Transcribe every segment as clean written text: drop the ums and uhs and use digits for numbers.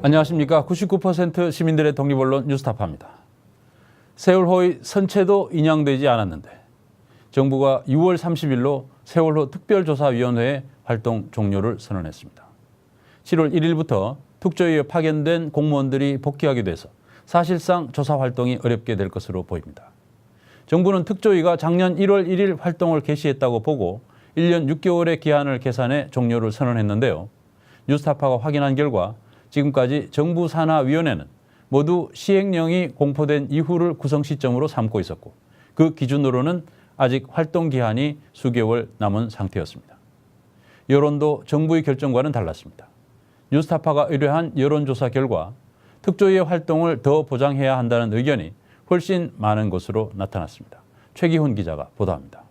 안녕하십니까. 99% 시민들의 독립언론 뉴스타파입니다. 세월호의 선체도 인양되지 않았는데 정부가 6월 30일로 세월호 특별조사위원회의 활동 종료를 선언했습니다. 7월 1일부터 특조위에 파견된 공무원들이 복귀하게 돼서 사실상 조사 활동이 어렵게 될 것으로 보입니다. 정부는 특조위가 작년 1월 1일 활동을 개시했다고 보고 1년 6개월의 기한을 계산해 종료를 선언했는데요. 뉴스타파가 확인한 결과 지금까지 정부 산하위원회는 모두 시행령이 공포된 이후를 구성 시점으로 삼고 있었고 그 기준으로는 아직 활동 기한이 수개월 남은 상태였습니다. 여론도 정부의 결정과는 달랐습니다. 뉴스타파가 의뢰한 여론조사 결과 특조위의 활동을 더 보장해야 한다는 의견이 훨씬 많은 것으로 나타났습니다. 최기훈 기자가 보도합니다.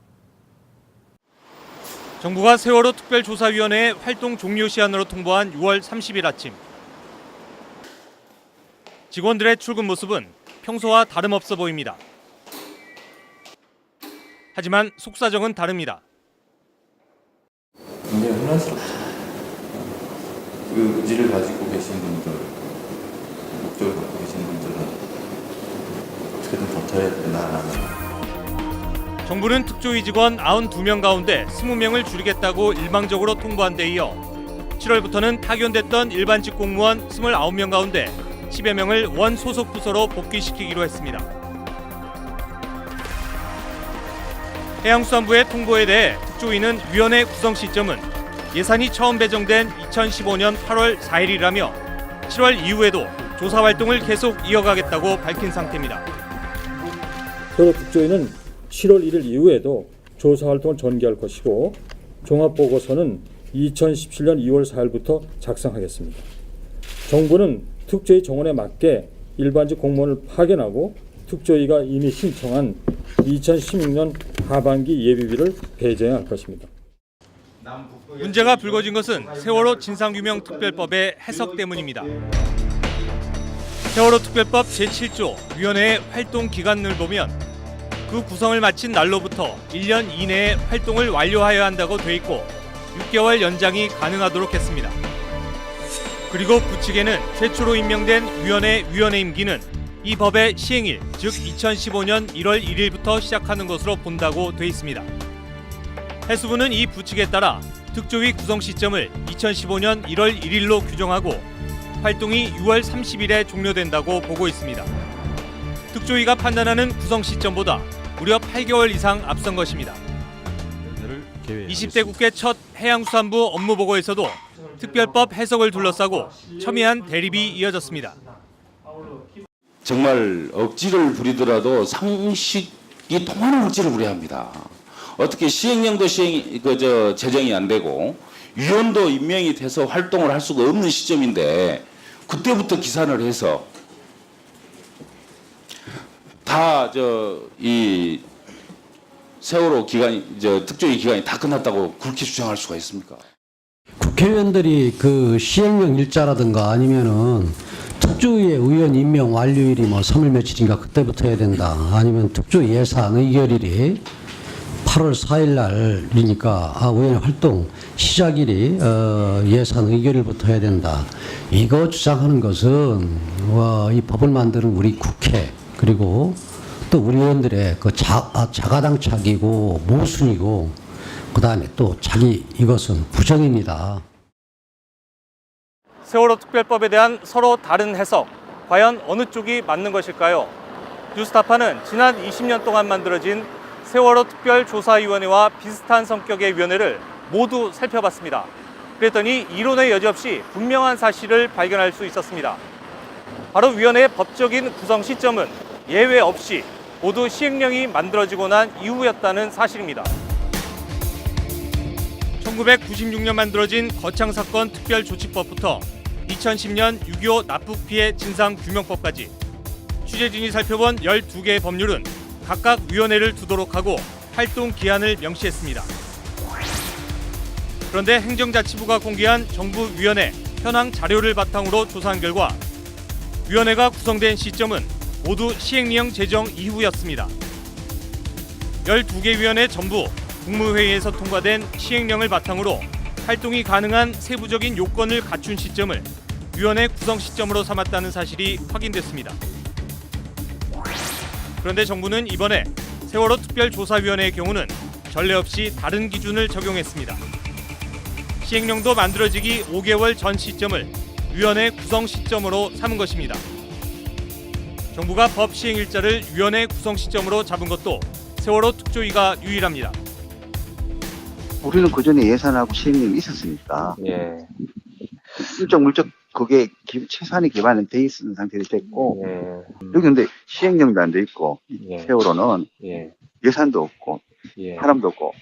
정부가 세월호 특별조사위원회의 활동 종료 시한으로 통보한 6월 30일 아침. 직원들의 출근 모습은 평소와 다름없어 보입니다. 하지만 속사정은 다릅니다. 굉장히 혼란스럽죠. 그 의지를 가지고 계신 분들, 목적을 갖고 계신 분들은 어떻게든 버텨야 된다는. 정부는 특조위 직원 92명 가운데 20명을 줄이겠다고 일방적으로 통보한 데 이어 7월부터는 파견됐던 일반직 공무원 29명 가운데 10여 명을 원 소속 부서로 복귀시키기로 했습니다. 해양수산부의 통보에 대해 특조위는 위원회 구성 시점은 예산이 처음 배정된 2015년 8월 4일이라며 7월 이후에도 조사 활동을 계속 이어가겠다고 밝힌 상태입니다. 세월호 특조위는 7월 1일 이후에도 조사 활동을 전개할 것이고 종합보고서는 2017년 2월 4일부터 작성하겠습니다. 정부는 특조위 정원에 맞게 일반직 공무원을 파견하고 특조위가 이미 신청한 2016년 하반기 예비비를 배정해야 할 것입니다. 문제가 불거진 것은 세월호 진상규명특별법의 해석 때문입니다. 세월호 특별법 제7조 위원회의 활동 기간을 보면 그 구성을 마친 날로부터 1년 이내에 활동을 완료하여야 한다고 돼 있고 6개월 연장이 가능하도록 했습니다. 그리고 부측에는 최초로 임명된 위원회 임기는 이 법의 시행일, 즉 2015년 1월 1일부터 시작하는 것으로 본다고 돼 있습니다. 해수부는 이 부측에 따라 특조위 구성 시점을 2015년 1월 1일로 규정하고 활동이 6월 30일에 종료된다고 보고 있습니다. 특조위가 판단하는 구성 시점보다 무려 8개월 이상 앞선 것입니다. 20대 국회 첫 해양수산부 업무보고에서도 특별법 해석을 둘러싸고 첨예한 대립이 이어졌습니다. 정말 억지를 부리더라도 상식이 통하는 억지를 부려야 합니다. 어떻게 시행령도 제정이 안 되고 위원도 임명이 돼서 활동을 할 수가 없는 시점인데 그때부터 기산을 해서 다 이 세월호 기간이 특조위 기간이 다 끝났다고 그렇게 주장할 수가 있습니까? 국회의원들이 그 시행령 일자라든가 아니면은 특조위의 의원 임명 완료일이 뭐 3일 며칠인가 그때부터 해야 된다. 아니면 특조위 예산 의결일이 8월 4일 날이니까 의원 활동 시작일이 예산 의결일부터 해야 된다. 이거 주장하는 것은 이 법을 만드는 우리 국회 그리고 또 우리 의원들의 그 자가당착이고 모순이고 그다음에 또 이것은 부정입니다. 세월호 특별법에 대한 서로 다른 해석, 과연 어느 쪽이 맞는 것일까요? 뉴스타파는 지난 20년 동안 만들어진 세월호 특별조사위원회와 비슷한 성격의 위원회를 모두 살펴봤습니다. 그랬더니 이론의 여지 없이 분명한 사실을 발견할 수 있었습니다. 바로 위원회의 법적인 구성 시점은 예외 없이 모두 시행령이 만들어지고 난 이후였다는 사실입니다. 1996년 만들어진 거창사건 특별조치법부터 2010년 6.25 납북피해 진상규명법까지 취재진이 살펴본 12개의 법률은 각각 위원회를 두도록 하고 활동 기한을 명시했습니다. 그런데 행정자치부가 공개한 정부위원회 현황 자료를 바탕으로 조사한 결과 위원회가 구성된 시점은 모두 시행령 제정 이후였습니다. 12개 위원회 전부 국무회의에서 통과된 시행령을 바탕으로 활동이 가능한 세부적인 요건을 갖춘 시점을 위원회 구성 시점으로 삼았다는 사실이 확인됐습니다. 그런데 정부는 이번에 세월호 특별조사위원회의 경우는 전례 없이 다른 기준을 적용했습니다. 시행령도 만들어지기 5개월 전 시점을 위원회 구성 시점으로 삼은 것입니다. 정부가 법 시행 일자를 위원회 구성 시점으로 잡은 것도 세월호 특조위가 유일합니다. 우리는 그전에 예산하고 시행령이 있었으니까 일정 물적 그게 최소한의 기반은 돼 있는 상태로 됐고 여기 근데 시행령도 안 돼 있고 세월호는 예산도 없고 사람도 없고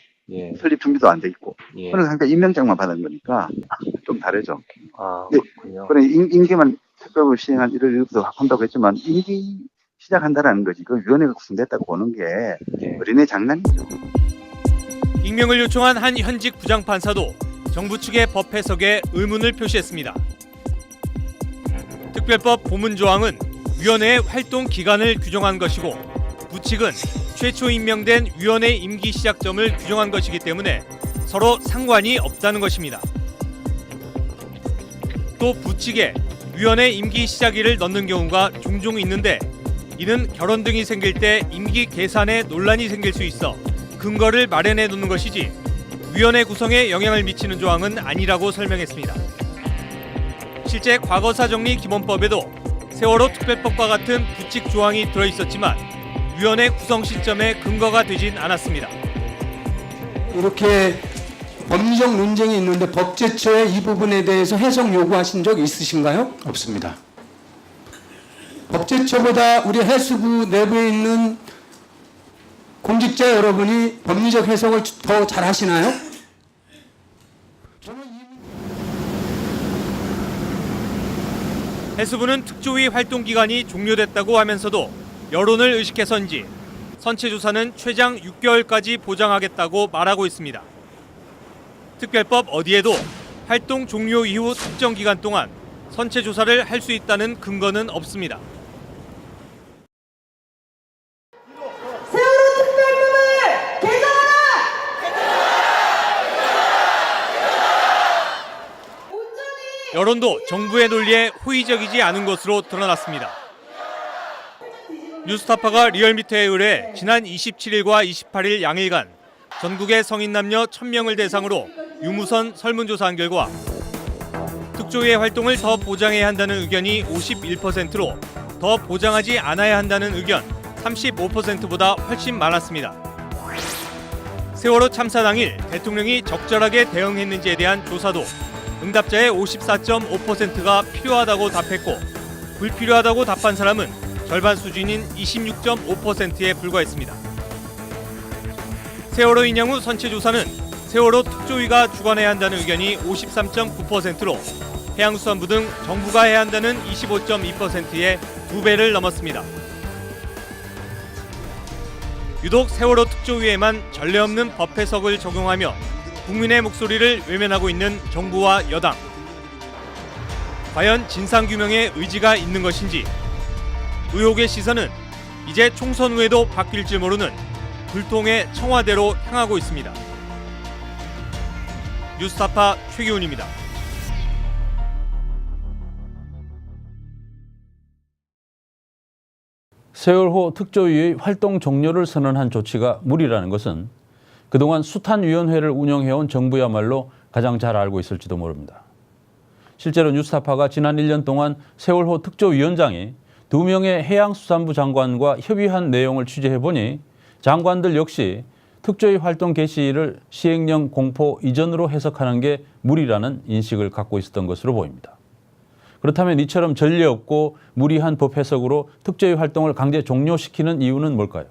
설립 준비도 안 돼 있고 그러니까 잠깐 임명장만 받은 거니까 좀 다르죠. 그래 임기만 특별법을 시행한 1월 1일부터 한다고 했지만 임기 시작한다라는 거지. 그 위원회가 구성됐다고 보는 게 어린애 장난이죠. 익명을 요청한 한 현직 부장판사도 정부 측의 법 해석에 의문을 표시했습니다. 특별법 보문조항은 위원회의 활동 기간을 규정한 것이고 부측은 최초 임명된 위원회 임기 시작점을 규정한 것이기 때문에 서로 상관이 없다는 것입니다. 또 부측에 위원회 임기 시작일을 넣는 경우가 종종 있는데 이는 결혼 등이 생길 때 임기 계산에 논란이 생길 수 있어 근거를 마련해 놓는 것이지 위원회 구성에 영향을 미치는 조항은 아니라고 설명했습니다. 실제 과거사정리 기본법에도 세월호 특별법과 같은 부칙 조항이 들어있었지만 위원회 구성 시점에 근거가 되진 않았습니다. 이렇게 법리적 논쟁이 있는데 법제처에 이 부분에 대해서 해석 요구하신 적 있으신가요? 없습니다. 법제처보다 우리 해수부 내부에 있는 공직자 여러분이 법리적 해석을 더 잘하시나요? 해수부는 특조위 활동 기간이 종료됐다고 하면서도 여론을 의식해서인지 선체조사는 최장 6개월까지 보장하겠다고 말하고 있습니다. 특별법 어디에도 활동 종료 이후 특정 기간 동안 선체조사를 할 수 있다는 근거는 없습니다. 세월호 특별법을 개정하라! 여론도 정부의 논리에 호의적이지 않은 것으로 드러났습니다. 뉴스타파가 리얼미터에 의뢰 지난 27일과 28일 양일간 전국의 성인 남녀 1000명을 대상으로 유무선 설문조사한 결과 특조위의 활동을 더 보장해야 한다는 의견이 51%로 더 보장하지 않아야 한다는 의견 35%보다 훨씬 많았습니다. 세월호 참사 당일 대통령이 적절하게 대응했는지에 대한 조사도 응답자의 54.5%가 필요하다고 답했고 불필요하다고 답한 사람은 절반 수준인 26.5%에 불과했습니다. 세월호 인양 후 선체조사는 세월호 특조위가 주관해야 한다는 의견이 53.9%로 해양수산부 등 정부가 해야 한다는 25.2%의 2배를 넘었습니다. 유독 세월호 특조위에만 전례 없는 법 해석을 적용하며 국민의 목소리를 외면하고 있는 정부와 여당. 과연 진상규명에 의지가 있는 것인지 의혹의 시선은 이제 총선 후에도 바뀔지 모르는 불통의 청와대로 향하고 있습니다. 뉴스타파 최기훈입니다. 세월호 특조위의 활동 종료를 선언한 조치가 무리라는 것은 그동안 숱한 위원회를 운영해온 정부야말로 가장 잘 알고 있을지도 모릅니다. 실제로 뉴스타파가 지난 1년 동안 세월호 특조위원장이 2명의 해양수산부 장관과 협의한 내용을 취재해보니 장관들 역시 특조위 활동 개시일을 시행령 공포 이전으로 해석하는 게 무리라는 인식을 갖고 있었던 것으로 보입니다. 그렇다면 이처럼 전례 없고 무리한 법 해석으로 특조위 활동을 강제 종료시키는 이유는 뭘까요?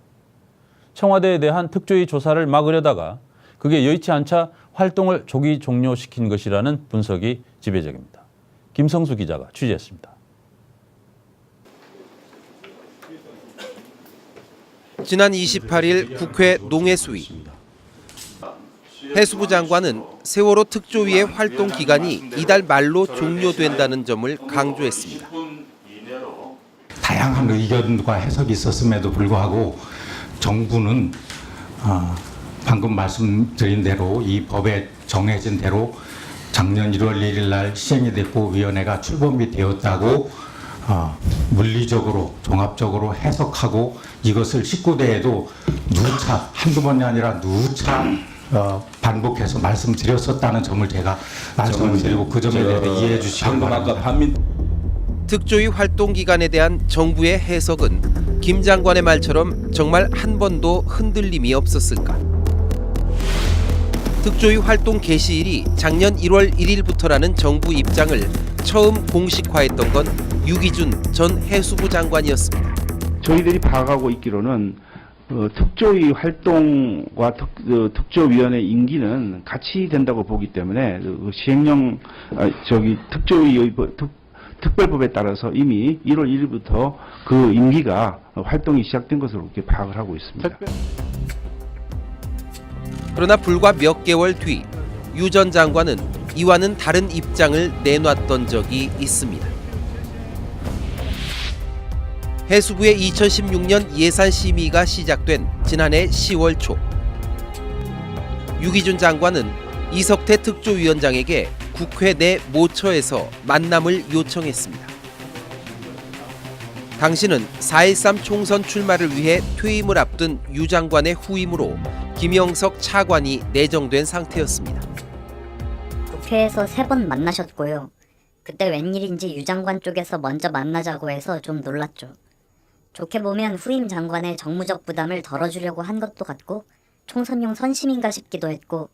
청와대에 대한 특조위 조사를 막으려다가 그게 여의치 않자 활동을 조기 종료시킨 것이라는 분석이 지배적입니다. 김성수 기자가 취재했습니다. 지난 28일 국회 농해수위. 해수부 장관은 세월호 특조위의 활동 기간이 이달 말로 종료된다는 점을 강조했습니다. 다양한 의견과 해석이 있었음에도 불구하고 정부는 방금 말씀드린 대로 이 법에 정해진 대로 작년 1월 1일 날 시행이 됐고 위원회가 출범이 되었다고 물리적으로 종합적으로 해석하고 이것을 19대에도 누차 한두 번이 아니라 누차 반복해서 말씀드렸었다는 점을 제가 말씀을 드리고 그 점에 대해 이해해 주시기 바랍니다. 특조위 활동 기간에 대한 정부의 해석은 김 장관의 말처럼 정말 한 번도 흔들림이 없었을까? 특조위 활동 개시일이 작년 1월 1일부터라는 정부 입장을 처음 공식화했던 건 유기준 전 해수부 장관이었습니다. 저희들이 파악하고 있기로는 특조위 활동과 특조위원회 임기는 같이 된다고 보기 때문에 시행령 특조위 특별법에 따라서 이미 1월 1일부터 그 임기가 활동이 시작된 것으로 이렇게 파악을 하고 있습니다. 그러나 불과 몇 개월 뒤 유 전 장관은 이와는 다른 입장을 내놨던 적이 있습니다. 해수부의 2016년 예산 심의가 시작된 지난해 10월 초 유기준 장관은 이석태 특조위원장에게 국회 내 모처에서 만남을 요청했습니다. 당시는 4.13 총선 출마를 위해 퇴임을 앞둔 유 장관의 후임으로 김영석 차관이 내정된 상태였습니다. 국회에서 3번 만나셨고요. 그때 웬일인지 유 장관 쪽에서 먼저 만나자고 해서 좀 놀랐죠. 좋게 보면 후임 장관의 정무적 부담을 덜어주려고 한 것도 같고 총선용 선심인가 싶기도 했고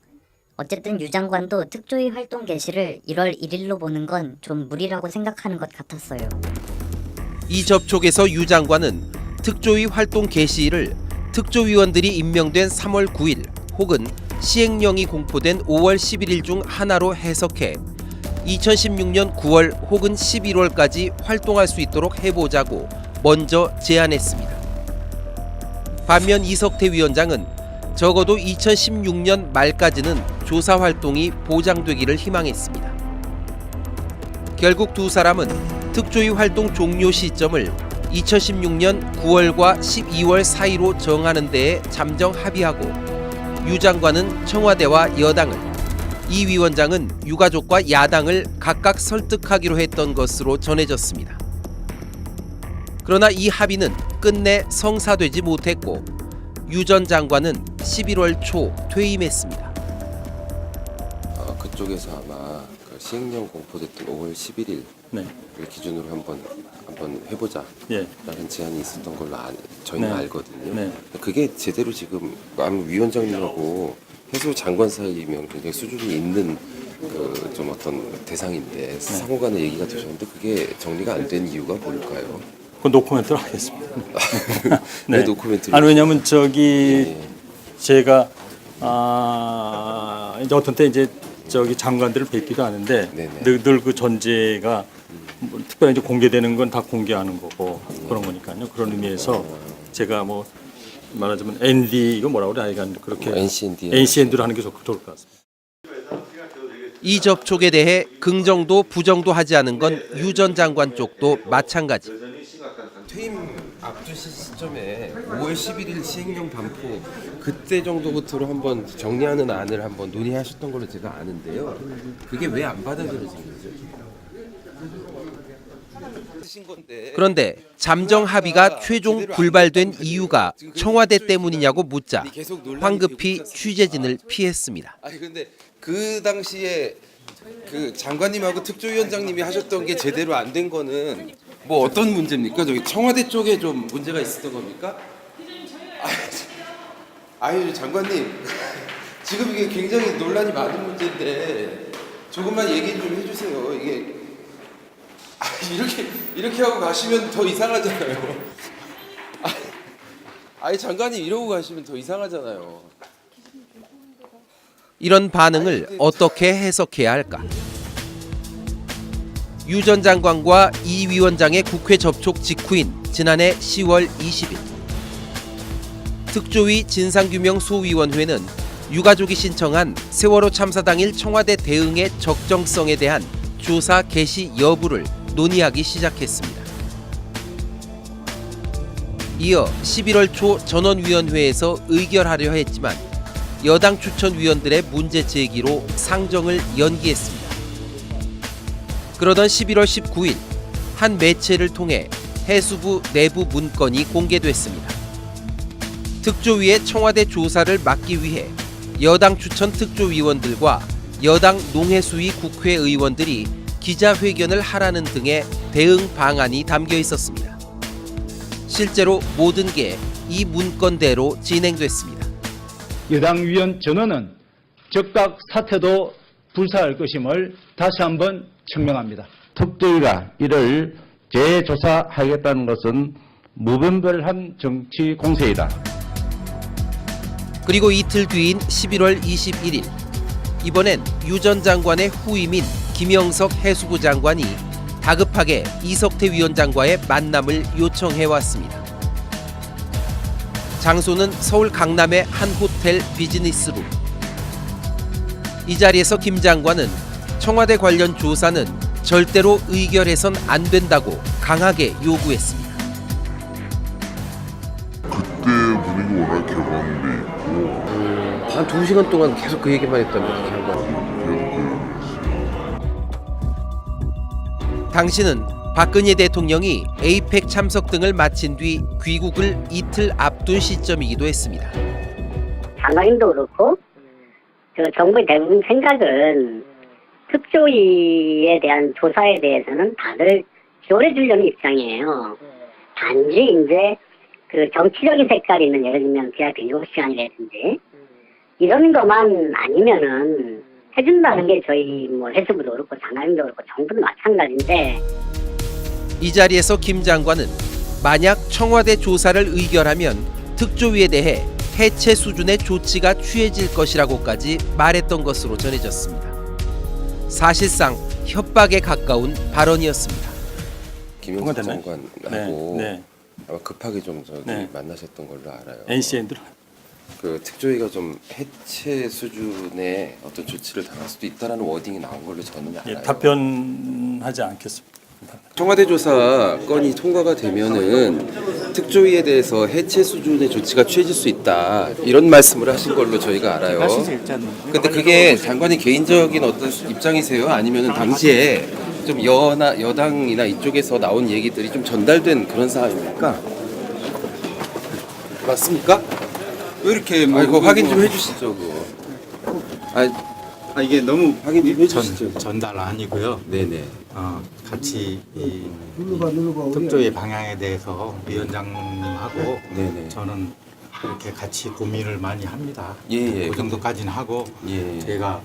어쨌든 유 장관도 특조위 활동 개시를 1월 1일로 보는 건 좀 무리라고 생각하는 것 같았어요. 이 접촉에서 유 장관은 특조위 활동 개시일을 특조위원들이 임명된 3월 9일 혹은 시행령이 공포된 5월 11일 중 하나로 해석해 2016년 9월 혹은 11월까지 활동할 수 있도록 해보자고 먼저 제안했습니다. 반면 이석태 위원장은 적어도 2016년 말까지는 조사 활동이 보장되기를 희망했습니다. 결국 두 사람은 특조위 활동 종료 시점을 2016년 9월과 12월 사이로 정하는 데에 잠정 합의하고 유 장관은 청와대와 여당을, 이 위원장은 유가족과 야당을 각각 설득하기로 했던 것으로 전해졌습니다. 그러나 이 합의는 끝내 성사되지 못했고 유 전 장관은 11월 초 퇴임했습니다. 그쪽에서 아마 그 시행령 공포됐던 5월 11일 을 기준으로 한번 해보자 라는 제안이 있었던 걸로 저희는 알거든요. 그게 제대로 지금 아마 위원장님하고 해수 장관 사이면 굉장히 수준이 있는 좀 어떤 대상인데 상호간의 얘기가 되셨는데 그게 정리가 안 된 이유가 뭘까요? 그 노코멘트로 하겠습니다. 네, 노코멘트로. 아니 왜냐면 제가 이제 어떤 때 이제 장관들을 뵙기도 하는데 늘 그 전제가 특별히 이제 공개되는 건 다 공개하는 거고 그런 거니까요. 그런 의미에서 제가 뭐 말하자면 ND 이거 뭐라고 그래 아이가 그렇게 NCND로 하는 게 좋을 것 같습니다. 이 접촉에 대해 긍정도 부정도 하지 않은 건 유 전 장관 쪽도 마찬가지. 퇴임 앞두시 시점에 5월 11일 시행령 반포 그때 정도부터로 한번 정리하는 안을 한번 논의하셨던 걸로 제가 아는데요. 그게 왜 안 받아들여진 거죠? 그런데 잠정 합의가 최종 불발된 이유가 청와대 때문이냐고 묻자 황급히 취재진을 피했습니다. 아니 근데 그 당시에 그 장관님하고 특조위원장님이 하셨던 게 제대로 안 된 거는 뭐 어떤 문제입니까? 저기 청와대 쪽에 좀 문제가 있었던 겁니까? 아유 장관님 지금 이게 굉장히 논란이 많은 문제인데 조금만 얘기 좀 해주세요. 이게 이렇게 하고 가시면 더 이상하잖아요. 아니 장관님 이러고 가시면 더 이상하잖아요. 이런 반응을 어떻게 해석해야 할까? 유 전 장관과 이 위원장의 국회 접촉 직후인 지난해 10월 20일 특조위 진상규명소위원회는 유가족이 신청한 세월호 참사 당일 청와대 대응의 적정성에 대한 조사 개시 여부를 논의하기 시작했습니다. 이어 11월 초 전원위원회에서 의결하려 했지만 여당 추천위원들의 문제 제기로 상정을 연기했습니다. 그러던 11월 19일 한 매체를 통해 해수부 내부 문건이 공개됐습니다. 특조위의 청와대 조사를 막기 위해 여당 추천 특조위원들과 여당 농해수위 국회의원들이 기자회견을 하라는 등의 대응 방안이 담겨 있었습니다. 실제로 모든 게 이 문건대로 진행됐습니다. 여당 위원 전원은 즉각 사퇴도 불사할 것임을 다시 한번 청명합니다. 특조위가 이를 재조사하겠다는 것은 무분별한 정치 공세이다. 그리고 이틀 뒤인 11월 21일 이번엔 유 전 장관의 후임인 김영석 해수부 장관이 다급하게 이석태 위원장과의 만남을 요청해왔습니다. 장소는 서울 강남의 한 호텔 비즈니스룸. 이 자리에서 김 장관은 청와대 관련 조사는 절대로 의결해선 안 된다고 강하게 요구했습니다. 그때 분위기 워낙 개방돼 있고 한 2시간 동안 계속 그 얘기만 했다면 그렇게 한 거. 당시는 박근혜 대통령이 에이펙 참석 등을 마친 뒤 귀국을 이틀 앞둔 시점이기도 했습니다. 장관님도 그렇고 정부의 대부분 생각은 특조위에 대한 조사에 대해서는 다들 지원해 주려는 입장이에요. 단지 이제 그 정치적인 색깔이 있는 예를 들면 VIP 유혹 시간이라든지 이런 것만 아니면은 해준다는 게 저희 뭐 해수부도 그렇고 장관님도 그렇고 정부도 마찬가지인데. 이 자리에서 김 장관은 만약 청와대 조사를 의결하면 특조위에 대해 해체 수준의 조치가 취해질 것이라고까지 말했던 것으로 전해졌습니다. 사실상 협박에 가까운 발언이었습니다. 김영석 장관하고 네. 아마 급하게 좀 만나셨던 걸로 알아요. NCN들 그 특조위가 좀 해체 수준의 어떤 조치를 당할 수도 있다라는 워딩이 나온 걸로 저는 알아요. 답변하지 않겠습니다. 청와대 조사 건이 통과가 되면은 특조위에 대해서 해체 수준의 조치가 취해질 수 있다 이런 말씀을 하신 걸로 저희가 알아요. 근데 그게 장관의 개인적인 어떤 입장이세요? 아니면은 당시에 좀 여당이나 이쪽에서 나온 얘기들이 좀 전달된 그런 상황입니까? 맞습니까? 왜 이렇게 그거 확인 좀 해주시죠. 그거. 이게 너무 확인 좀 해주시죠. 전달 아니고요. 네네. 같이 이 특조위 방향에 대해서 위원장님하고 저는 이렇게 같이 고민을 많이 합니다. 그 정도까지는 하고 제가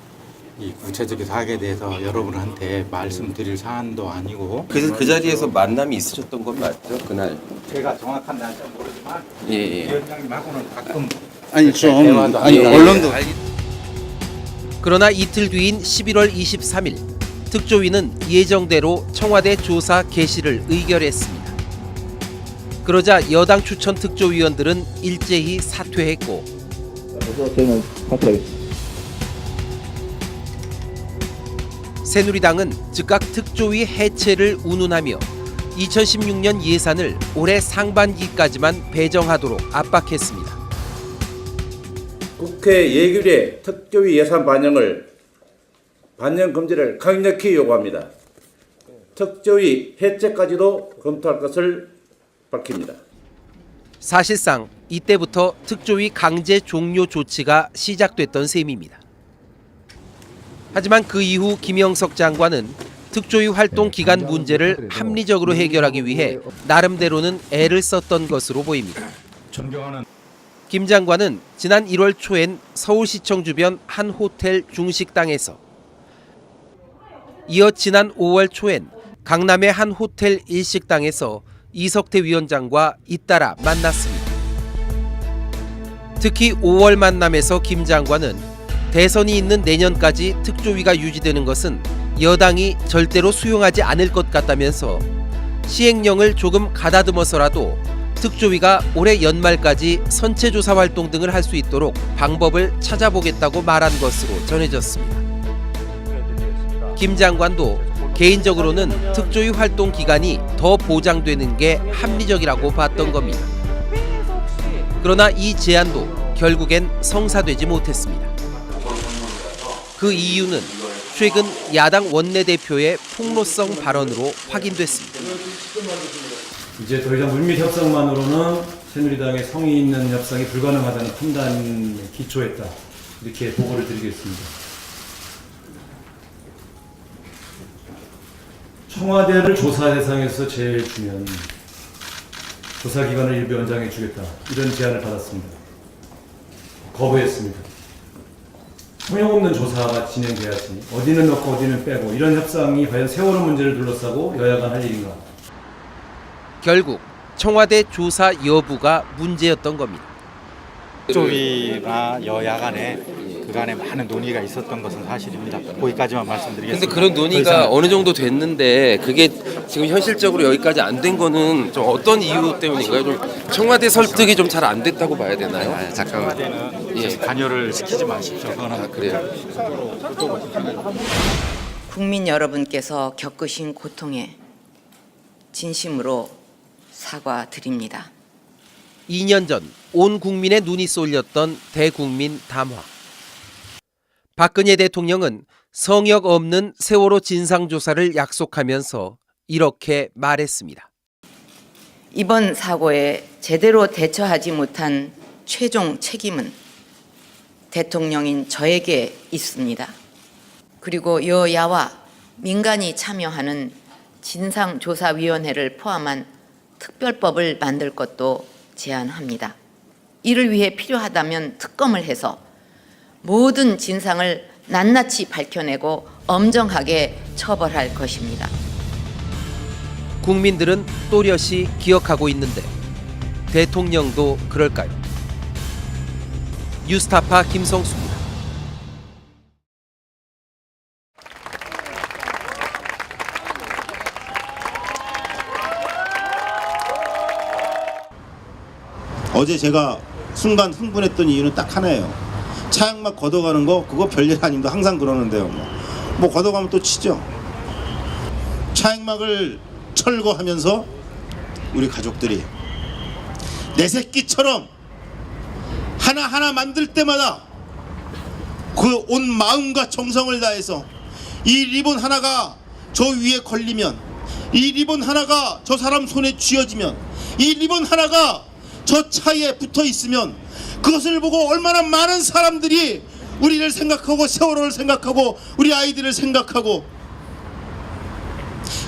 이 구체적인 사항에 대해서 여러분한테 말씀드릴 사안도 아니고. 그래서 그 자리에서 만남이 있으셨던 건 맞죠? 그날. 제가 정확한 날짜는 모르지만 위원장님하고는 가끔 언론도. 그러나 이틀 뒤인 11월 23일 특조위는 예정대로 청와대 조사 개시를 의결했습니다. 그러자 여당 추천 특조위원들은 일제히 사퇴했고 새누리당은 즉각 특조위 해체를 운운하며 2016년 예산을 올해 상반기까지만 배정하도록 압박했습니다. 국회 예결위의 특조위 예산 반영 금지를 강력히 요구합니다. 특조위 해체까지도 검토할 것을 밝힙니다. 사실상 이때부터 특조위 강제 종료 조치가 시작됐던 셈입니다. 하지만 그 이후 김영석 장관은 특조위 활동 기간 문제를 합리적으로 해결하기 위해 나름대로는 애를 썼던 것으로 보입니다. 존경하는 김 장관은 지난 1월 초엔 서울시청 주변 한 호텔 중식당에서, 이어 지난 5월 초엔 강남의 한 호텔 일식당에서 이석태 위원장과 잇따라 만났습니다. 특히 5월 만남에서 김 장관은 대선이 있는 내년까지 특조위가 유지되는 것은 여당이 절대로 수용하지 않을 것 같다면서 시행령을 조금 가다듬어서라도 특조위가 올해 연말까지 선체조사 활동 등을 할 수 있도록 방법을 찾아보겠다고 말한 것으로 전해졌습니다. 김 장관도 개인적으로는 특조위 활동 기간이 더 보장되는 게 합리적이라고 봤던 겁니다. 그러나 이 제안도 결국엔 성사되지 못했습니다. 그 이유는 최근 야당 원내대표의 폭로성 발언으로 확인됐습니다. 이제 더 이상 물밑 협상만으로는 새누리당의 성의 있는 협상이 불가능하다는 판단에 기초했다. 이렇게 보고를 드리겠습니다. 청와대를 조사 대상에서 제일 주면 조사 기간을 일부 연장해 주겠다. 이런 제안을 받았습니다. 거부했습니다. 소용없는 조사가 진행돼야지 어디는 넣고 어디는 빼고 이런 협상이 과연 세월호 문제를 둘러싸고 여야간 할 일인가. 결국 청와대 조사 여부가 문제였던 겁니다. 쪽이나 여야 간에 그간에 많은 논의가 있었던 것은 사실입니다. 거기까지만 말씀드리겠습니다. 근데 그런 논의가 어느 정도 됐는데 그게 지금 현실적으로 여기까지 안 된 거는 좀 어떤 이유 때문인가요? 좀 청와대 설득이 좀 잘 안 됐다고 봐야 되나요? 잠깐만. 청와대는 관여를 시키지 마십시오. 그래요. 국민 여러분께서 겪으신 고통에 진심으로 사과드립니다. 2년 전 온 국민의 눈이 쏠렸던 대국민 담화. 박근혜 대통령은 성역 없는 세월호 진상조사를 약속하면서 이렇게 말했습니다. 이번 사고에 제대로 대처하지 못한 최종 책임은 대통령인 저에게 있습니다. 그리고 여야와 민간이 참여하는 진상조사위원회를 포함한 특별법을 만들 것도 제안합니다. 이를 위해 필요하다면 특검을 해서 모든 진상을 낱낱이 밝혀내고 엄정하게 처벌할 것입니다. 국민들은 또렷이 기억하고 있는데 대통령도 그럴까요? 뉴스타파 김성수입니다. 어제 제가 순간 흥분했던 이유는 딱 하나예요. 차양막 걷어가는 거 그거 별일 아닙니다. 항상 그러는데요. 뭐 걷어가면 또 치죠. 차양막을 철거하면서 우리 가족들이 내 새끼처럼 하나하나 만들 때마다 그 온 마음과 정성을 다해서 이 리본 하나가 저 위에 걸리면, 이 리본 하나가 저 사람 손에 쥐어지면, 이 리본 하나가 저 차에 붙어 있으면 그것을 보고 얼마나 많은 사람들이 우리를 생각하고 세월호를 생각하고 우리 아이들을 생각하고,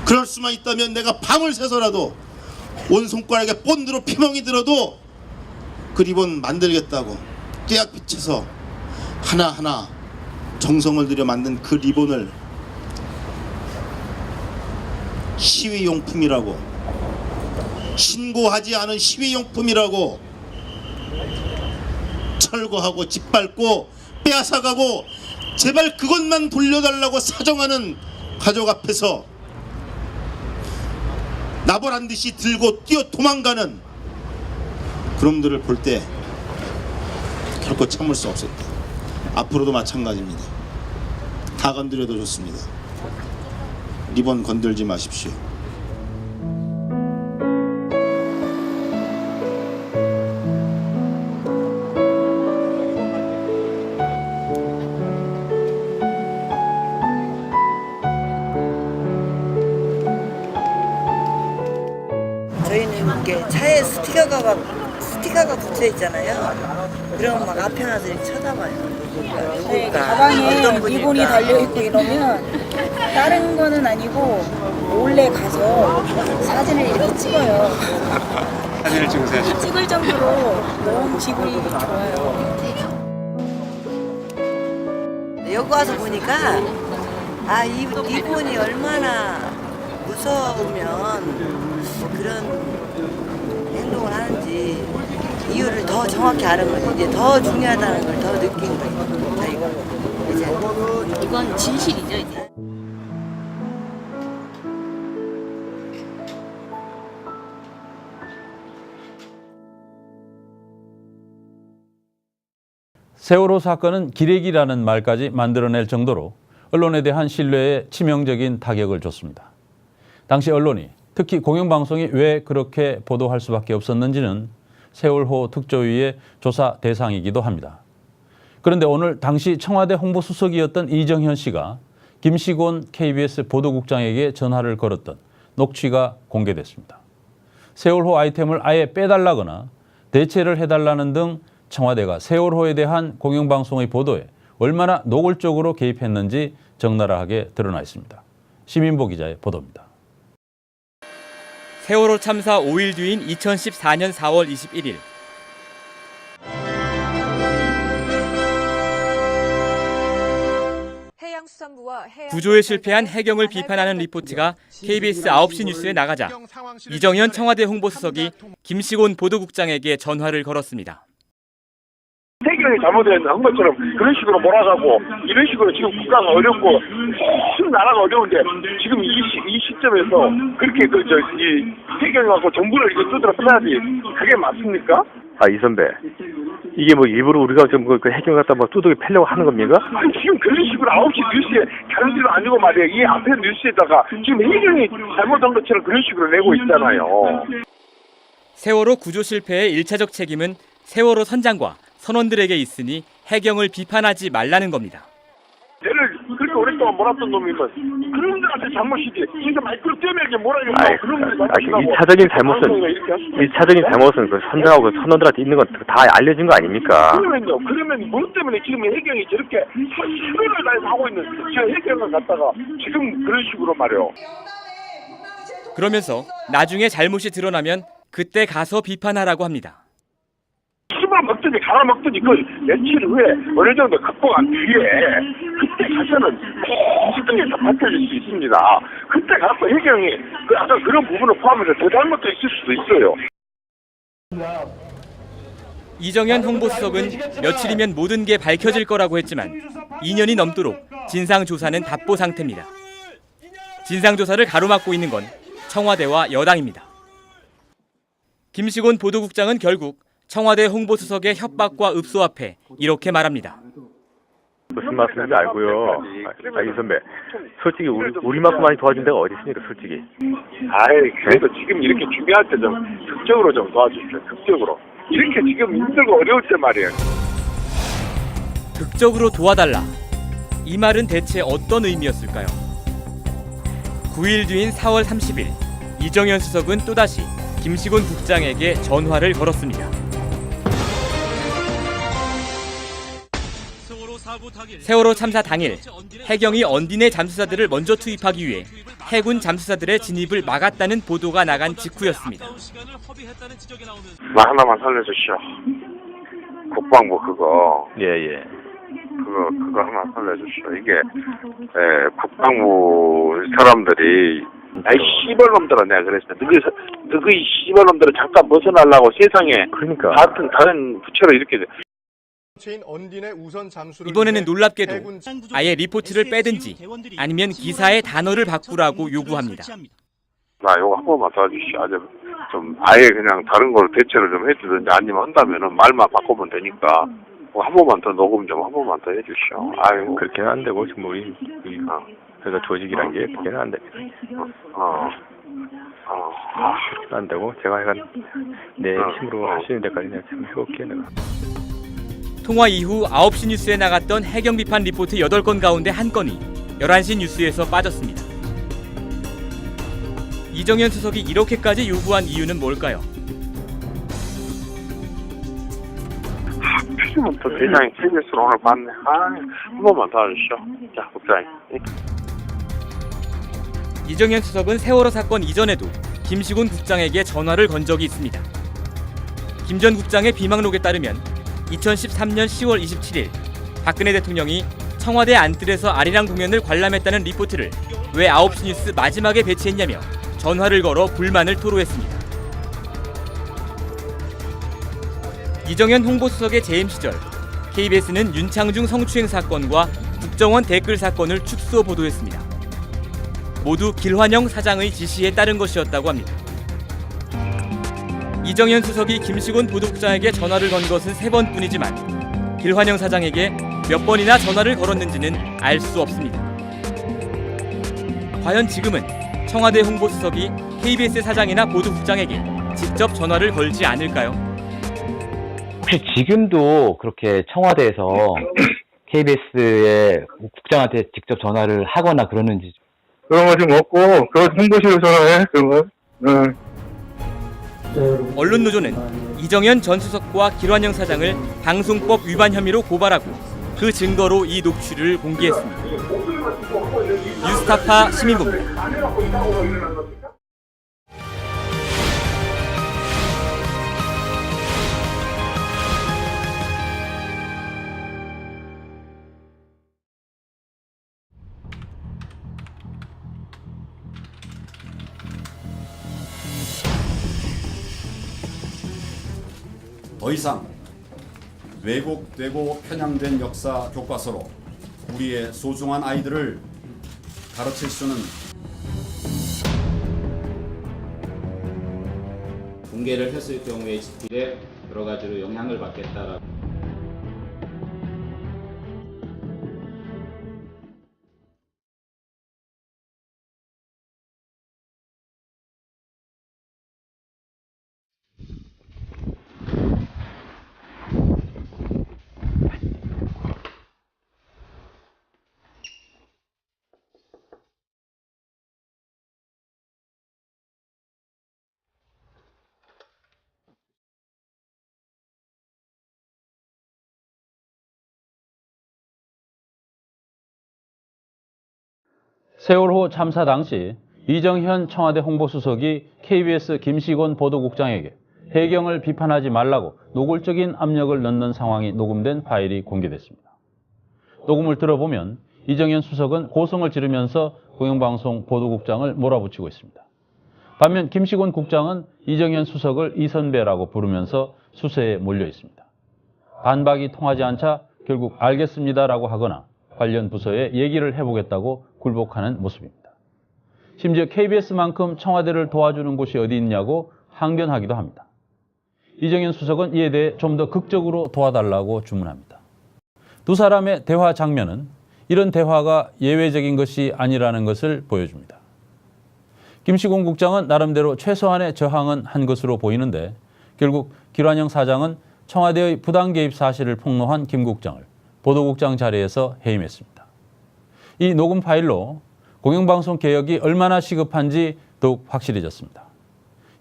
그럴 수만 있다면 내가 밤을 새서라도 온 손가락에 본드로 피멍이 들어도 그 리본 만들겠다고 떼약빛에서 하나하나 정성을 들여 만든 그 리본을 시위용품이라고, 신고하지 않은 시위용품이라고 철거하고 짓밟고 빼앗아가고 제발 그것만 돌려달라고 사정하는 가족 앞에서 나보란 듯이 들고 뛰어 도망가는 그놈들을 볼 때 결코 참을 수 없었다. 앞으로도 마찬가지입니다. 다 건드려도 좋습니다. 리본 건들지 마십시오. 저희는 이게 차에 스티커가 붙여 있잖아요. 그러면 막 앞에 가서 이렇게 쳐다봐요. 네, 가방에 리본이 달려있고 이러면 다른 거는 아니고 몰래 가서 사진을 이렇게 찍어요. 사진을 찍으세요? 찍을 정도로 너무 기분이 좋아요. 여기 와서 보니까 아, 이 리본이 얼마나 무서우면 그런 행동을 하는지 이유를 더 정확히 아는 거지. 이제 더 중요하다는 걸 더 느낀 거예요. 저희가 이제 이건 진실이죠, 이제. 세월호 사건은 기레기라는 말까지 만들어낼 정도로 언론에 대한 신뢰에 치명적인 타격을 줬습니다. 당시 언론이, 특히 공영방송이 왜 그렇게 보도할 수밖에 없었는지는 세월호 특조위의 조사 대상이기도 합니다. 그런데 오늘 당시 청와대 홍보수석이었던 이정현 씨가 김시곤 KBS 보도국장에게 전화를 걸었던 녹취가 공개됐습니다. 세월호 아이템을 아예 빼달라거나 대체를 해달라는 등 청와대가 세월호에 대한 공영방송의 보도에 얼마나 노골적으로 개입했는지 적나라하게 드러나 있습니다. 시민보 기자의 보도입니다. 세월호 참사 5일 뒤인 2014년 4월 21일 구조에 실패한 해경을 비판하는 리포트가 KBS 9시 뉴스에 나가자 이정현 청와대 홍보수석이 김시곤 보도국장에게 전화를 걸었습니다. 해경이 잘못한 것처럼 그런 식으로 몰아가고 이런 식으로 지금 국가가 어렵고 큰 나라가 어려운데 지금 이 시점에서 그렇게 이 해경하고 정부를 이거 두드려 패야지 그게 맞습니까? 이 선배, 이게 뭐 일부러 우리가 좀 그 해경 갖다 뭐 두들겨 패려고 하는 겁니까? 아니 지금 그런 식으로 9시 뉴스에 다른 데는 아니고 말이에요. 이 앞에 뉴스에다가 지금 해경이 잘못한 것처럼 그런 식으로 내고 있잖아요. 세월호 구조 실패의 1차적 책임은 세월호 선장과 선원들에게 있으니 해경을 비판하지 말라는 겁니다. 얘를 그렇게 오랫동안 몰았던 놈이면 그런 데한테 잘못이지. 진짜 말끌 때문에 몰아가지고 그런 데 일차적인 잘못은 그 선장하고 그 선원들한테 있는 건 다 알려진 거 아닙니까? 그러면요. 그러면 뭐 때문에 지금 해경이 저렇게 최선을 다해서 하고 있는 저 해경을 갖다가 지금 그런 식으로 말이요. 그러면서 나중에 잘못이 드러나면 그때 가서 비판하라고 합니다. 먹더니 갈아먹더니 그 며칠 후에 어느 정도 극복한 뒤에 그때 가서는 모든 다 밝혀질 수 있습니다. 그때 가서 해경이 아까 그런 부분을 포함해서 더 잘못도 있을 수도 있어요. 이정현 홍보수석은 며칠이면 모든 게 밝혀질 거라고 했지만 2년이 넘도록 진상조사는 답보 상태입니다. 진상조사를 가로막고 있는 건 청와대와 여당입니다. 김시곤 보도국장은 결국 청와대 홍보수석의 협박과 읍소 앞에 이렇게 말합니다. 무슨 말씀인지 알고요. 이 선배, 솔직히 우리만큼 많이 도와준 데가 어디 있습니까, 솔직히? 그래도 지금 이렇게 준비할 때 좀 극적으로 좀 도와주십시오. 극적으로. 이렇게 지금 힘들고 어려울 때 말이에요. 극적으로 도와달라. 이 말은 대체 어떤 의미였을까요? 9일 뒤인 4월 30일, 이정현 수석은 또다시 김시곤 국장에게 전화를 걸었습니다. 세월호 참사 당일 해경이 언딘의 잠수사들을 먼저 투입하기 위해 해군 잠수사들의 진입을 막았다는 보도가 나간 직후였습니다. 하나만 살려주시오. 국방부 그거. 예. 그거 하나 살려주시오. 이게 국방부 사람들이 씨발놈들아 내가 그랬어. 너희 씨발놈들은 잠깐 벗어나려고 세상에 그러니까 다른 부처로 이렇게 이번에는 놀랍게도 아예 리포트를 빼든지 아니면 기사의 단어를 바꾸라고 요구합니다. 나 이거 한 번만 도와주시오. 좀 아예 그냥 다른 걸 대체를 좀 해주든지 아니면 한다면은 말만 바꾸면 되니까 한 번만 더 녹음 좀 한 번만 더 해주시오. 아이고 그렇게는 안 되고 지금 우리 그래서 조직이란 게 그게는 안 됩니다. 안 되고 제가 약간 내 힘으로 할 수 있는 데까지 내가 좀 해볼게 내가. 통화 이후 9시 뉴스에 나갔던 해경 비판 리포트 8건 가운데 한 건이 11시 뉴스에서 빠졌습니다. 이정현 수석이 이렇게까지 요구한 이유는 뭘까요? 필요면 또 대장이 KBS로 오늘 봤네. 한 번만 도와주시오. 자, 국장님. 이정현 수석은 세월호 사건 이전에도 김시곤 국장에게 전화를 건 적이 있습니다. 김 전 국장의 비망록에 따르면 2013년 10월 27일 박근혜 대통령이 청와대 안뜰에서 아리랑 공연을 관람했다는 리포트를 왜 9시 뉴스 마지막에 배치했냐며 전화를 걸어 불만을 토로했습니다. 이정현 홍보수석의 재임 시절 KBS는 윤창중 성추행 사건과 국정원 댓글 사건을 축소 보도했습니다. 모두 길환영 사장의 지시에 따른 것이었다고 합니다. 이정현 수석이 김시곤 보도국장에게 전화를 건 것은 3번뿐이지만 길환영 사장에게 몇 번이나 전화를 걸었는지는 알 수 없습니다. 과연 지금은 청와대 홍보수석이 KBS 사장이나 보도국장에게 직접 전화를 걸지 않을까요? 혹시 지금도 그렇게 청와대에서 KBS의 국장한테 직접 전화를 하거나 그러는지. 그런 거 지금 없고, 그 홍보실로 전화해, 그런 거. 언론노조는 이정현 전 수석과 길환영 사장을 방송법 위반 혐의로 고발하고 그 증거로 이 녹취를 공개했습니다. 뉴스타파 시민봅니다. 더 이상 왜곡되고 편향된 역사 교과서로 우리의 소중한 아이들을 가르칠 수는 공개를 했을 경우에 집필에 여러 가지로 영향을 받겠다라고. 세월호 참사 당시 이정현 청와대 홍보수석이 KBS 김시곤 보도국장에게 해경을 비판하지 말라고 노골적인 압력을 넣는 상황이 녹음된 파일이 공개됐습니다. 녹음을 들어보면 이정현 수석은 고성을 지르면서 공영방송 보도국장을 몰아붙이고 있습니다. 반면 김시곤 국장은 이정현 수석을 이선배라고 부르면서 수세에 몰려 있습니다. 반박이 통하지 않자 결국 알겠습니다라고 하거나 관련 부서에 얘기를 해보겠다고 굴복하는 모습입니다. 심지어 KBS만큼 청와대를 도와주는 곳이 어디 있냐고 항변하기도 합니다. 이정현 수석은 이에 대해 좀 더 극적으로 도와달라고 주문합니다. 두 사람의 대화 장면은 이런 대화가 예외적인 것이 아니라는 것을 보여줍니다. 김시곤 국장은 나름대로 최소한의 저항은 한 것으로 보이는데 결국 길환영 사장은 청와대의 부당 개입 사실을 폭로한 김 국장을 보도국장 자리에서 해임했습니다. 이 녹음 파일로 공영방송 개혁이 얼마나 시급한지 더욱 확실해졌습니다.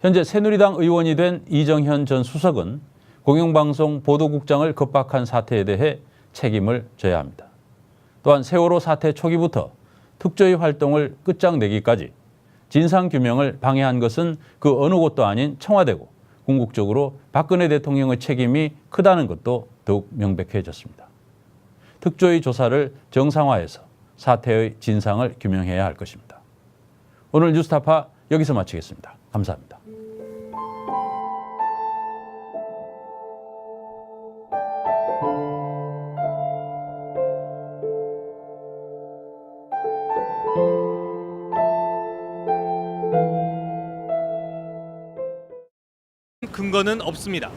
현재 새누리당 의원이 된 이정현 전 수석은 공영방송 보도국장을 겁박한 사태에 대해 책임을 져야 합니다. 또한 세월호 사태 초기부터 특조위 활동을 끝장내기까지 진상규명을 방해한 것은 그 어느 곳도 아닌 청와대고 궁극적으로 박근혜 대통령의 책임이 크다는 것도 더욱 명백해졌습니다. 특조위 조사를 정상화해서 사태의 진상을 규명해야 할 것입니다. 오늘 뉴스타파 여기서 마치겠습니다. 감사합니다. 근거는 없습니다.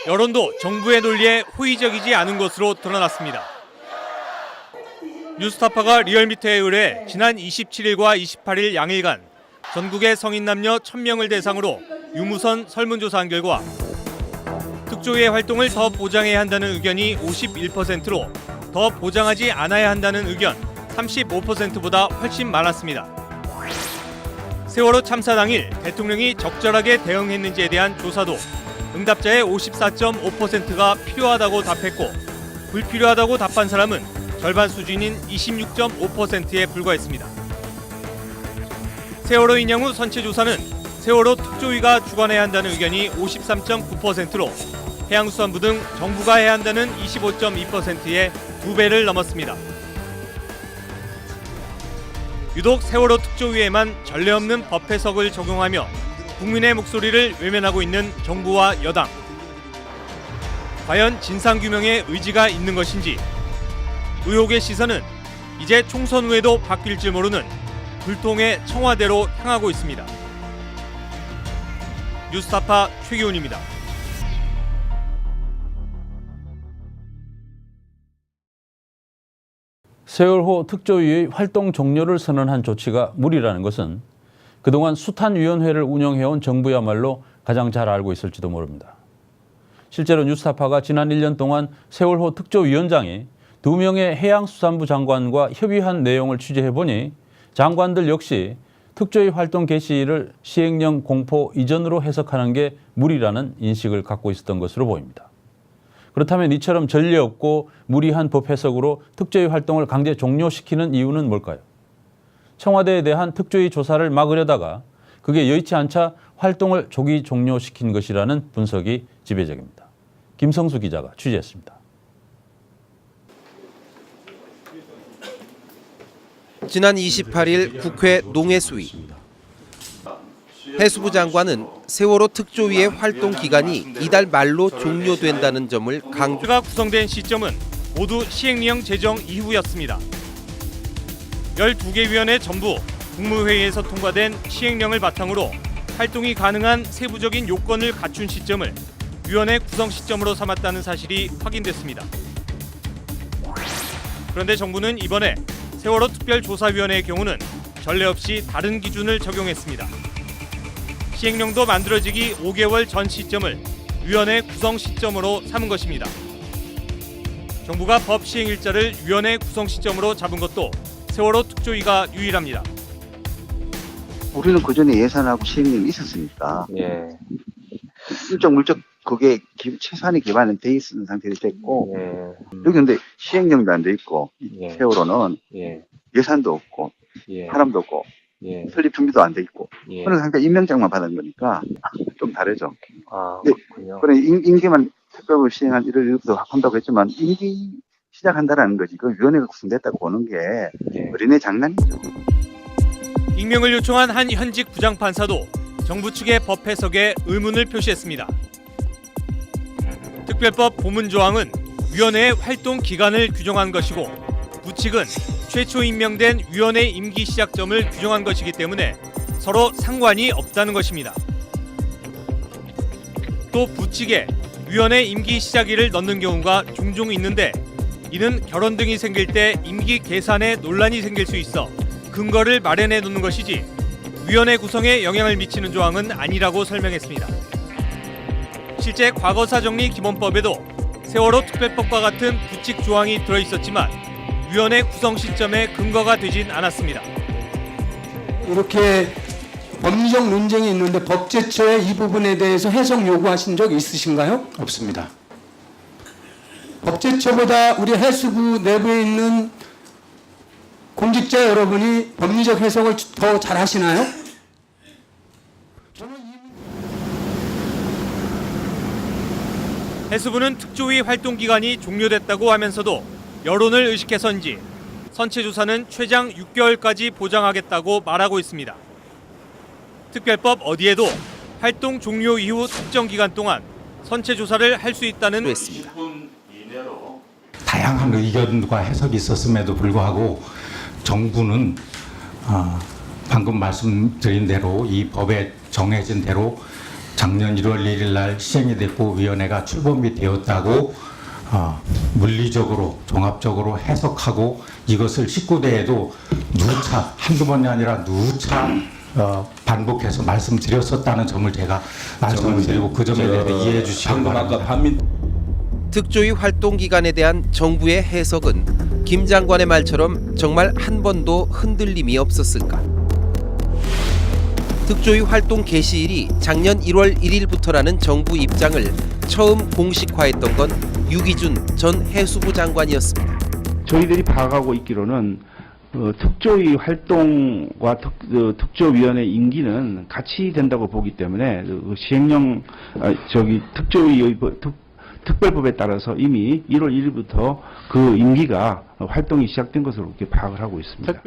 여론도 정부의 논리에 호의적이지 않은 것으로 드러났습니다. 뉴스타파가 리얼미터에 의뢰 지난 27일과 28일 양일간 전국의 성인 남녀 1000명을 대상으로 유무선 설문조사한 결과 특조위의 활동을 더 보장해야 한다는 의견이 51%로 더 보장하지 않아야 한다는 의견 35%보다 훨씬 많았습니다. 세월호 참사 당일 대통령이 적절하게 대응했는지에 대한 조사도 응답자의 54.5%가 필요하다고 답했고 불필요하다고 답한 사람은 절반 수준인 26.5%에 불과했습니다. 세월호 인양 후 선체 조사는 세월호 특조위가 주관해야 한다는 의견이 53.9%로 해양수산부 등 정부가 해야 한다는 25.2%의 2배를 넘었습니다. 유독 세월호 특조위에만 전례 없는 법 해석을 적용하며 국민의 목소리를 외면하고 있는 정부와 여당. 과연 진상규명에 의지가 있는 것인지, 의혹의 시선은 이제 총선 후에도 바뀔지 모르는 불통의 청와대로 향하고 있습니다. 뉴스타파 최기훈입니다. 세월호 특조위의 활동 종료를 선언한 조치가 무리라는 것은 그동안 숱한 위원회를 운영해온 정부야말로 가장 잘 알고 있을지도 모릅니다. 실제로 뉴스타파가 지난 1년 동안 세월호 특조위원장이 2명의 해양수산부 장관과 협의한 내용을 취재해보니 장관들 역시 특조위 활동 개시를 시행령 공포 이전으로 해석하는 게 무리라는 인식을 갖고 있었던 것으로 보입니다. 그렇다면 이처럼 전례 없고 무리한 법 해석으로 특조위 활동을 강제 종료시키는 이유는 뭘까요? 청와대에 대한 특조위 조사를 막으려다가 그게 여의치 않자 활동을 조기 종료시킨 것이라는 분석이 지배적입니다. 김성수 기자가 취재했습니다. 지난 28일 국회 농해수위. 해수부 장관은 세월호 특조위의 활동 기간이 이달 말로 종료된다는 점을 강조. 가 구성된 시점은 모두 시행령 제정 이후였습니다. 12개 위원회 전부 국무회의에서 통과된 시행령을 바탕으로 활동이 가능한 세부적인 요건을 갖춘 시점을 위원회 구성 시점으로 삼았다는 사실이 확인됐습니다. 그런데 정부는 이번에 세월호 특별조사위원회의 경우는 전례 없이 다른 기준을 적용했습니다. 시행령도 만들어지기 5개월 전 시점을 위원회 구성 시점으로 삼은 것입니다. 정부가 법 시행 일자를 위원회 구성 시점으로 잡은 것도 세월호 특조위가 유일합니다. 우리는 그전에 예산하고 시행령이 있었으니까 일정 물적 그게 최소한의 기반은 돼 있는 상태로 됐고 여기 근데 시행령도 안 돼 있고 세월호는 예산도 없고 사람도 없고 설립 준비도 안 돼 있고 그런 상태 임명장만 받은 거니까 좀 다르죠. 그래 임기만 특별법을 시행한 1월 1일부터 한다고 했지만 임기 시작한다라는 거지. 그 위원회가 구성됐다고 보는 게 어린애 장난이죠. 익명을 요청한 한 현직 부장판사도 정부 측의 법 해석에 의문을 표시했습니다. 특별법 보문조항은 위원회의 활동 기간을 규정한 것이고 부측은 최초 임명된 위원회 임기 시작점을 규정한 것이기 때문에 서로 상관이 없다는 것입니다. 또 부측에 위원회 임기 시작일을 넣는 경우가 종종 있는데 이는 결혼 등이 생길 때 임기 계산에 논란이 생길 수 있어 근거를 마련해 놓는 것이지 위원회 구성에 영향을 미치는 조항은 아니라고 설명했습니다. 실제 과거사정리 기본법에도 세월호 특별법과 같은 부칙 조항이 들어있었지만 위원회 구성 시점에 근거가 되진 않았습니다. 이렇게 법리적 논쟁이 있는데 법제처에 이 부분에 대해서 해석 요구하신 적 있으신가요? 없습니다. 법제처보다 우리 해수부 내부에 있는 공직자 여러분이 법리적 해석을 더 잘하시나요? 해수부는 특조위 활동 기간이 종료됐다고 하면서도 여론을 의식해서인지 선체조사는 최장 6개월까지 보장하겠다고 말하고 있습니다. 특별법 어디에도 활동 종료 이후 특정 기간 동안 선체조사를 할 수 있다는 했습니다. 다양한 의견과 해석이 있었음에도 불구하고 정부는 방금 말씀드린 대로 이 법에 정해진 대로 작년 1월 1일 날 시행이 됐고 위원회가 출범이 되었다고 물리적으로 종합적으로 해석하고 이것을 19대에도 누차 한두 번이 아니라 누차 반복해서 말씀드렸었다는 점을 제가 말씀을 드리고 그 점에 대해 이해해 주시기 바랍니다. 특조위 활동 기간에 대한 정부의 해석은 김 장관의 말처럼 정말 한 번도 흔들림이 없었을까? 특조위 활동 개시일이 작년 1월 1일부터라는 정부 입장을 처음 공식화했던 건 유기준 전 해수부 장관이었습니다. 저희들이 파악하고 있기로는 특조위 활동과 특조위원회 임기는 같이 된다고 보기 때문에 시행령 특조위의 특별법에 따라서 이미 1월 1일부터 그 임기가 활동이 시작된 것으로 이렇게 파악을 하고 있습니다.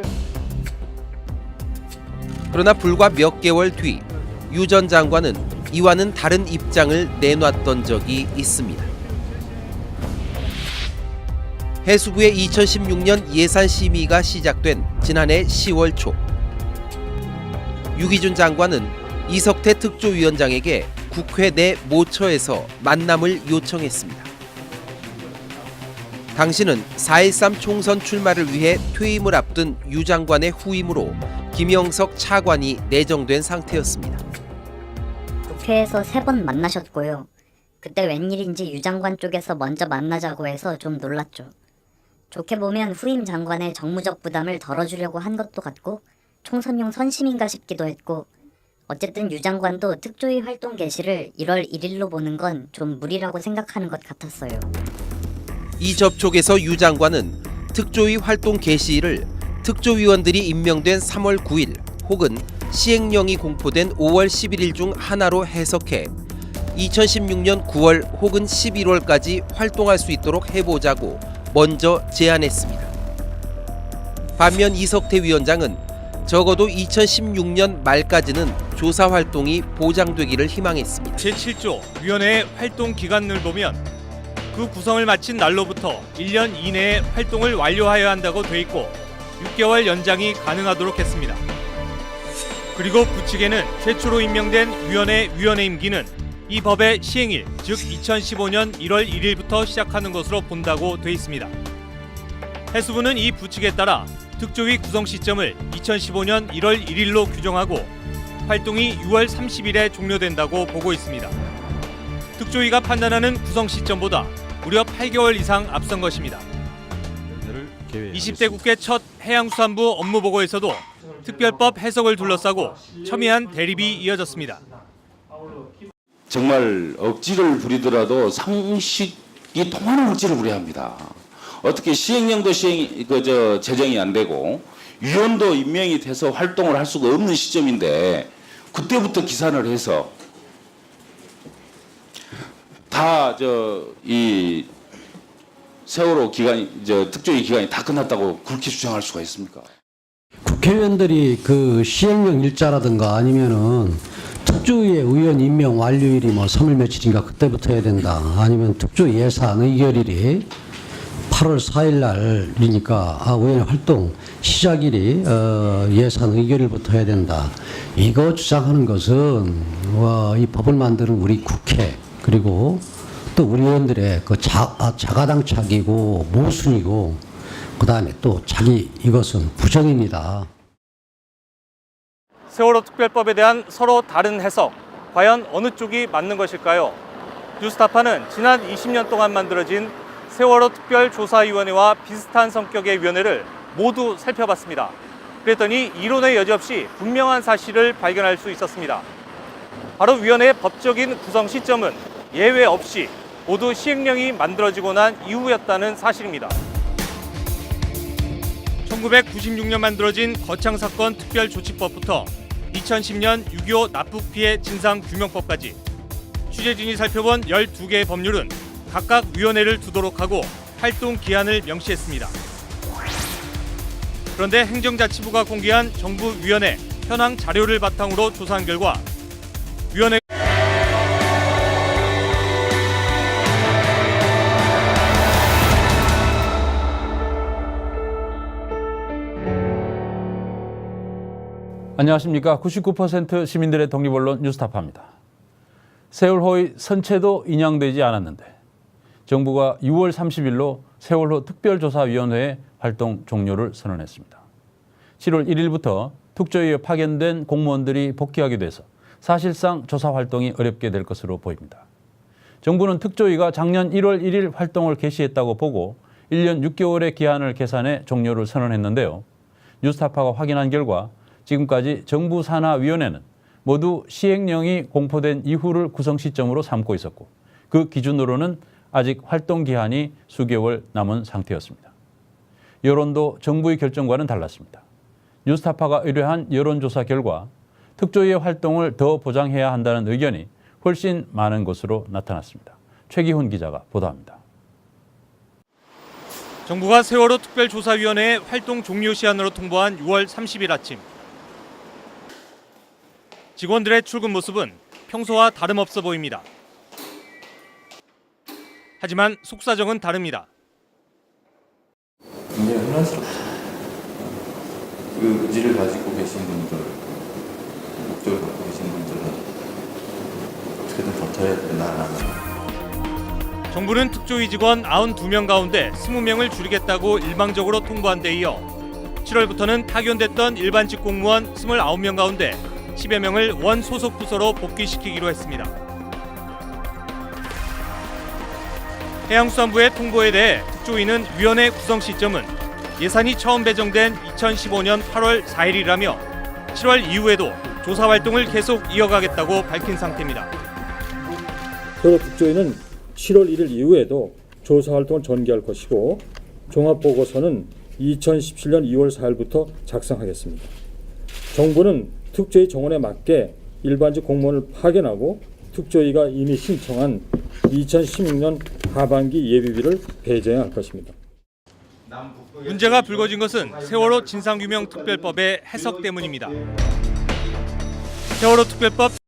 그러나 불과 몇 개월 뒤 유 전 장관은 이와는 다른 입장을 내놨던 적이 있습니다. 해수부의 2016년 예산 심의가 시작된 지난해 10월 초 유기준 장관은 이석태 특조위원장에게 국회 내 모처에서 만남을 요청했습니다. 당신은 4.13 총선 출마를 위해 퇴임을 앞둔 유 장관의 후임으로 김영석 차관이 내정된 상태였습니다. 국회에서 3번 만나셨고요. 그때 웬일인지 유 장관 쪽에서 먼저 만나자고 해서 좀 놀랐죠. 좋게 보면 후임 장관의 정무적 부담을 덜어주려고 한 것도 같고 총선용 선심인가 싶기도 했고 어쨌든 유 장관도 특조위 활동 개시를 1월 1일로 보는 건 좀 무리라고 생각하는 것 같았어요. 이 접촉에서 유 장관은 특조위 활동 개시일을 특조위원들이 임명된 3월 9일 혹은 시행령이 공포된 5월 11일 중 하나로 해석해 2016년 9월 혹은 11월까지 활동할 수 있도록 해보자고 먼저 제안했습니다. 반면 이석태 위원장은 적어도 2016년 말까지는 조사 활동이 보장되기를 희망했습니다. 제7조 위원회의 활동 기간을 보면 그 구성을 마친 날로부터 1년 이내에 활동을 완료하여야 한다고 돼 있고 6개월 연장이 가능하도록 했습니다. 그리고 부칙에는 최초로 임명된 위원회 임기는 이 법의 시행일, 즉 2015년 1월 1일부터 시작하는 것으로 본다고 돼 있습니다. 해수부는 이 부칙에 따라 특조위 구성 시점을 2015년 1월 1일로 규정하고 활동이 6월 30일에 종료된다고 보고 있습니다. 특조위가 판단하는 구성 시점보다 무려 8개월 이상 앞선 것입니다. 20대 국회 첫 해양수산부 업무보고에서도 특별법 해석을 둘러싸고 첨예한 대립이 이어졌습니다. 정말 억지를 부리더라도 상식이 통하는 억지를 부려야 합니다. 어떻게 시행령도 제정이 안 되고 위원도 임명이 돼서 활동을 할 수가 없는 시점인데 그때부터 기산을 해서 다 이 세월호 기간이 특조위 기간이 다 끝났다고 그렇게 주장할 수가 있습니까? 국회의원들이 그 시행령 일자라든가 아니면은 특조위의 의원 임명 완료일이 뭐 3월 며칠인가 그때부터 해야 된다. 아니면 특조위 예산 의결일이 8월 4일 날이니까 의원 활동 시작일이 예산 의결일부터 해야 된다. 이거 주장하는 것은 이 법을 만드는 우리 국회 그리고 또 우리 의원들의 그 자가당착이고 모순이고 그다음에 또 이것은 부정입니다. 세월호 특별법에 대한 서로 다른 해석, 과연 어느 쪽이 맞는 것일까요? 뉴스타파는 지난 20년 동안 만들어진 세월호 특별조사위원회와 비슷한 성격의 위원회를 모두 살펴봤습니다. 그랬더니 이론의 여지없이 분명한 사실을 발견할 수 있었습니다. 바로 위원회의 법적인 구성 시점은 예외 없이 모두 시행령이 만들어지고 난 이후였다는 사실입니다. 1996년 만들어진 거창사건 특별조치법부터 2010년 6.25 납북피해 진상규명법까지 취재진이 살펴본 12개의 법률은 각각 위원회를 두도록 하고 활동 기한을 명시했습니다. 그런데 행정자치부가 공개한 정부위원회 현황 자료를 바탕으로 조사한 결과 위원회 안녕하십니까. 99% 시민들의 독립언론 뉴스타파입니다. 세월호의 선체도 인양되지 않았는데 정부가 6월 30일로 세월호 특별조사위원회의 활동 종료를 선언했습니다. 7월 1일부터 특조위에 파견된 공무원들이 복귀하게 돼서 사실상 조사 활동이 어렵게 될 것으로 보입니다. 정부는 특조위가 작년 1월 1일 활동을 개시했다고 보고 1년 6개월의 기한을 계산해 종료를 선언했는데요. 뉴스타파가 확인한 결과 지금까지 정부 산하위원회는 모두 시행령이 공포된 이후를 구성 시점으로 삼고 있었고 그 기준으로는 아직 활동 기한이 수개월 남은 상태였습니다. 여론도 정부의 결정과는 달랐습니다. 뉴스타파가 의뢰한 여론조사 결과 특조위의 활동을 더 보장해야 한다는 의견이 훨씬 많은 것으로 나타났습니다. 최기훈 기자가 보도합니다. 정부가 세월호 특별조사위원회의 활동 종료 시한으로 통보한 6월 30일 아침. 직원들의 출근 모습은 평소와 다름없어 보입니다. 하지만 속사정은 다릅니다. 굉장히 혼란스럽죠. 그 의지를 가지고 계신 분들, 목적을 갖고 계신 분들은 어떻게든 버텨야 된다. 정부는 특조위 직원 92명 가운데 20명을 줄이겠다고 일방적으로 통보한 데 이어 7월부터는 파견됐던 일반직 공무원 29명 가운데 10여 명을 원 소속 부서로 복귀시키기로 했습니다. 해양수산부의 통보에 대해 특조위는 위원회 구성 시점은 예산이 처음 배정된 2015년 8월 4일이라며 7월 이후에도 조사 활동을 계속 이어가겠다고 밝힌 상태입니다. 세월호 특조위는 7월 1일 이후에도 조사 활동을 전개할 것이고 종합보고서는 2017년 2월 4일부터 작성하겠습니다. 정부는 특조위 정원에 맞게 일반직 공무원을 파견하고 특조위가 이미 신청한 2016년 하반기 예비비를 배정해야 할 것입니다. 문제가 불거진 것은 세월호 진상규명 특별법의 해석 때문입니다. 세월호 특별법